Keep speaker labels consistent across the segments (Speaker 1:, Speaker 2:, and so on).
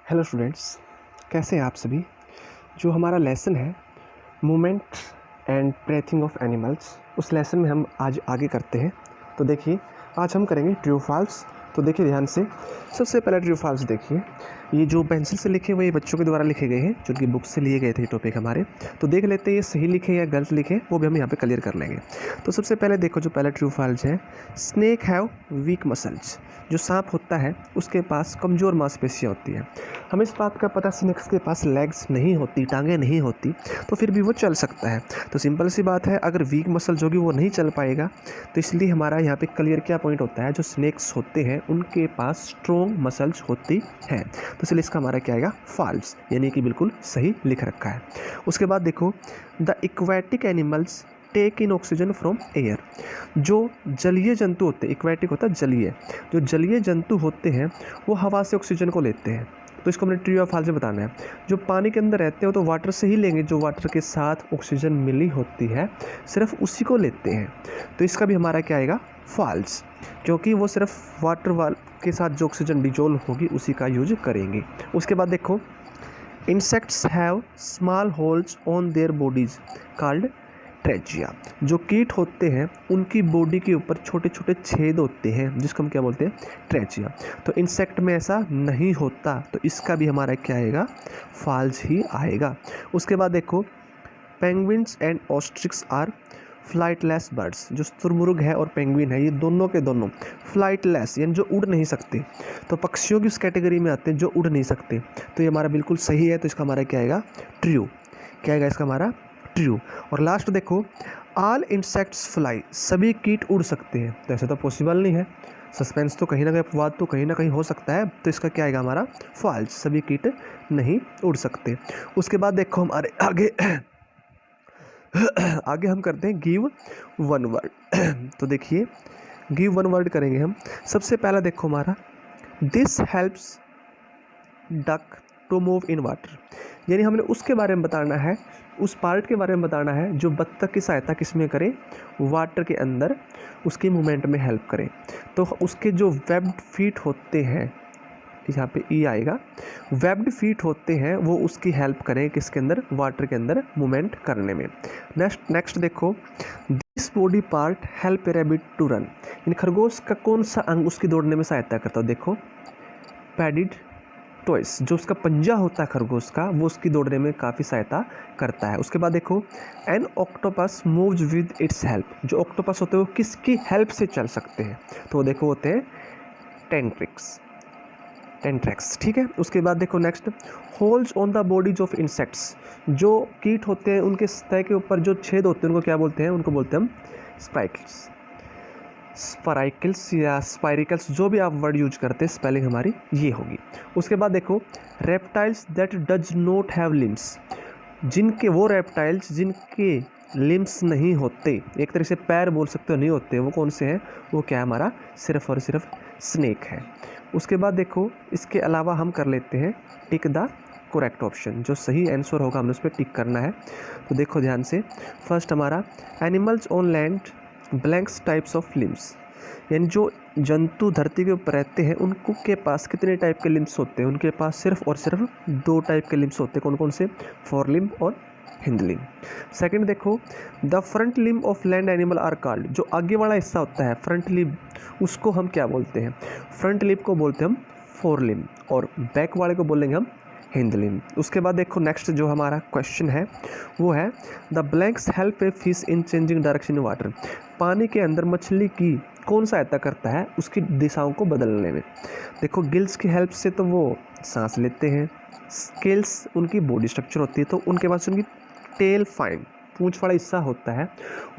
Speaker 1: Hello students, कैसे हैं आप सभी। जो हमारा लेसन है movement and breathing of animals, उस लेसन में हम आज आगे करते हैं। तो देखिए, आज हम करेंगे ट्रू फॉल्स। तो देखिए ध्यान से, सबसे पहले ट्रू फॉल्स देखिए। ये जो पेंसिल से लिखे हुए ये बच्चों के द्वारा लिखे गए हैं, जो कि बुक से लिए गए थे टॉपिक हमारे। तो देख लेते हैं ये सही लिखे या गलत लिखे, वो भी हम यहाँ पे क्लियर कर लेंगे। तो सबसे पहले देखो, जो पहला ट्रू फॉल्स है, स्नेक हैव वीक मसल्स। जो सांप होता है उसके पास कमज़ोर मांसपेशियाँ होती हैं। हमें इस बात का पता, स्नेक्स के पास लेग्स नहीं होती, टांगें नहीं होती, तो फिर भी वो चल सकता है। तो सिंपल सी बात है, अगर वीक मसल्स होगी वो नहीं चल पाएगा। तो इसलिए हमारा यहाँ पे क्लियर क्या पॉइंट होता है, जो स्नेक्स होते हैं उनके पास स्ट्रॉन्ग मसल्स होती हैं। तो इसलिए इसका हमारा क्या आएगा, फॉल्स, यानी कि बिल्कुल सही लिख रखा है। उसके बाद देखो, the aquatic animals take in oxygen from air. जो जलीय जंतु होते हैं, एक्वेटिक होता है जलीय, जो जलीय जंतु होते हैं वो हवा से ऑक्सीजन को लेते हैं। तो इसको हमने ट्रू या फॉल्स में बताना है। जो पानी के अंदर रहते हो तो वाटर से ही लेंगे, जो वाटर के साथ ऑक्सीजन मिली होती है सिर्फ उसी को लेते हैं। तो इसका भी हमारा क्या आएगा, फॉल्स, क्योंकि वो सिर्फ वाटर के साथ जो ऑक्सीजन डिजोल्व होगी उसी का यूज करेंगे। उसके बाद देखो, insects have small holes on their bodies called trachea. जो कीट होते हैं उनकी बॉडी के ऊपर छोटे छोटे छेद होते हैं, जिसको हम क्या बोलते हैं, ट्रेचिया। तो इंसेक्ट में ऐसा नहीं होता, तो इसका भी हमारा क्या आएगा, फॉल्स ही आएगा। उसके बाद देखो, penguins and ostriches are flightless birds. जो शुतुरमुर्ग है और पेंगुइन है, ये दोनों के दोनों फ्लाइटलेस, यानी जो उड़ नहीं सकते। तो पक्षियों की उस कैटेगरी में आते हैं जो उड़ नहीं सकते। तो ये हमारा बिल्कुल सही है। तो इसका हमारा क्या आएगा, ट्रू। क्या आएगा इसका हमारा, ट्रू। और लास्ट देखो, ऑल इंसेक्ट्स फ्लाई। सभी कीट उड़ सकते हैं। तो ऐसा तो पॉसिबल नहीं है, सस्पेंस तो कहीं ना कहीं, अपवाद तो कहीं ना कहीं हो सकता है। तो इसका क्या आएगा हमारा, फॉल्स, सभी कीट नहीं उड़ सकते। उसके बाद देखो हमारे आगे आगे हम करते हैं गिव वन वर्ड। तो देखिए, गिव वन वर्ड करेंगे हम। सबसे पहला देखो हमारा, this helps duck to move in water. यानी हमने उसके बारे में बताना है, उस पार्ट के बारे में बताना है जो बत्तख की सहायता किस में करे, वाटर के अंदर उसकी मूवमेंट में हेल्प करे। तो उसके जो वेब्ड फीट होते हैं, यहाँ पे ई आएगा, वेब्ड फीट होते हैं, वो उसकी हेल्प करें किसके अंदर, वाटर के अंदर मूवमेंट करने में। नेक्स्ट देखो, this body part help a rabbit to run. इन खरगोश का कौन सा अंग उसकी दौड़ने में सहायता करता है, देखो पैडिड टॉयस। जो उसका पंजा होता है खरगोश का, वो उसकी दौड़ने में काफ़ी सहायता करता है। उसके बाद देखो, an octopus moves with its help. जो ऑक्टोपस होते हैं वो किसकी हेल्प से चल सकते हैं, तो वो देखो होते हैं टेंट्रैक्स, ठीक है। उसके बाद देखो next, holes on the bodies of insects. जो कीट होते हैं उनके सतह के ऊपर जो छेद होते हैं उनको क्या बोलते हैं, उनको बोलते हैं हम स्पाइरिकल्स या स्पाइरिकल्स, जो भी आप वर्ड यूज करते हैं, स्पेलिंग हमारी ये होगी। उसके बाद देखो, reptiles that does not have limbs. जिनके, वो रेप्टाइल्स जिनके लिम्स नहीं होते, एक तरह से पैर बोल सकते हो, नहीं होते, वो कौन से हैं, वो क्या है हमारा, सिर्फ और सिर्फ स्नेक है। उसके बाद देखो, इसके अलावा हम कर लेते हैं टिक द करेक्ट ऑप्शन। जो सही आंसर होगा हमने उस पर टिक करना है। तो देखो ध्यान से, फर्स्ट हमारा, animals on land blanks types of limbs. यानी जो जंतु धरती के ऊपर रहते हैं उनको के पास कितने टाइप के लिम्स होते हैं, उनके पास सिर्फ और सिर्फ 2 टाइप के लिम्स होते हैं। कौन कौन से, फोर लिम्ब और हिंद लिम्ब। सेकंड देखो, the front limb of land animal are called. जो आगे वाला हिस्सा होता है फ्रंट लिम्ब, उसको हम क्या बोलते हैं, फ्रंट लिम्ब को बोलते हैं हम फोर लिम्ब, और बैक वाले को बोलेंगे हम हिंद लिम्ब। उसके बाद देखो नेक्स्ट जो हमारा क्वेश्चन है वो है, the blanks help a fish in changing direction in water. पानी के अंदर मछली की कौन सहायता करता है उसकी दिशाओं को बदलने में। देखो, गिल्स की हेल्प से तो वो सांस लेते हैं, स्केल्स उनकी बॉडी स्ट्रक्चर होती है, तो उनके पास उनकी टेल फाइन, पूंछ वाला हिस्सा होता है,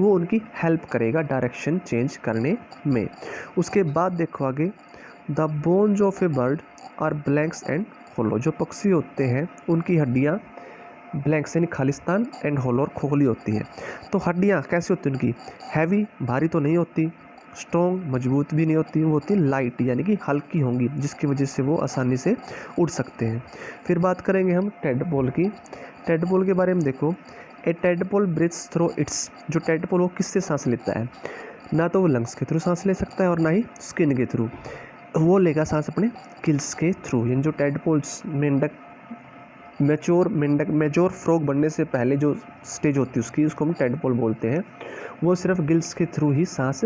Speaker 1: वो उनकी हेल्प करेगा डायरेक्शन चेंज करने में। उसके बाद देखो आगे, the bones of a bird are blanks and hollow. जो पक्षी होते हैं उनकी हड्डियाँ ब्लैंक्स यानी खालिस्तान एंड होलो और खोखली होती हैं। तो हड्डियाँ कैसी होती हैं उनकी, हैवी, भारी तो नहीं होती, स्ट्रॉन्ग, मजबूत भी नहीं होती, वो होती लाइट यानी कि हल्की होंगी, जिसकी वजह से वो आसानी से उड़ सकते हैं। फिर बात करेंगे हम टेडपोल की। टेडपोल के बारे में देखो, ए टेडपोल ब्रीथ्स थ्रू इट्स। जो टेडपोल वो किससे सांस लेता है, ना तो वो लंग्स के थ्रू सांस ले सकता है और ना ही स्किन के थ्रू। वो लेगा सांस अपने गिल्स के थ्रू, यानी जो टेडपोल्स मेंढक मेच्योर फ्रॉग बनने से पहले जो स्टेज होती है उसकी, उसको हम टेडपोल बोलते हैं, वो सिर्फ गिल्स के थ्रू ही सांस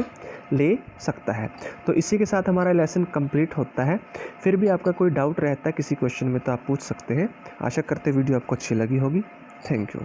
Speaker 1: ले सकता है। तो इसी के साथ हमारा लेसन कंप्लीट होता है। फिर भी आपका कोई डाउट रहता है किसी क्वेश्चन में तो आप पूछ सकते हैं। आशा करते वीडियो आपको अच्छी लगी होगी। Thank you.